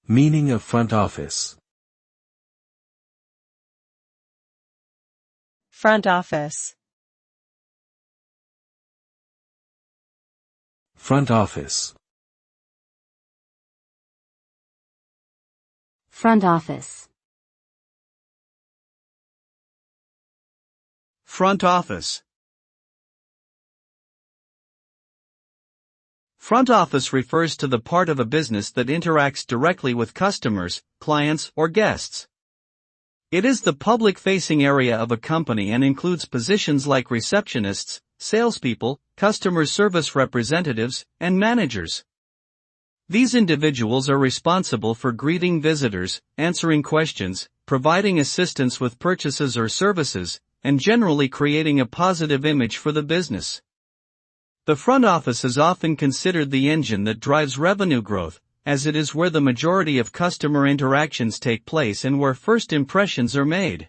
Meaning of front office. Front office. Front office. Front office. Front office. Front office refers to the part of a business that interacts directly with customers, clients, or guests. It is the public-facing area of a company and includes positions like receptionists, salespeople, customer service representatives, and managers. These individuals are responsible for greeting visitors, answering questions, providing assistance with purchases or services, and generally creating a positive image for the business. The front office is often considered the engine that drives revenue growth, as it is where the majority of customer interactions take place and where first impressions are made.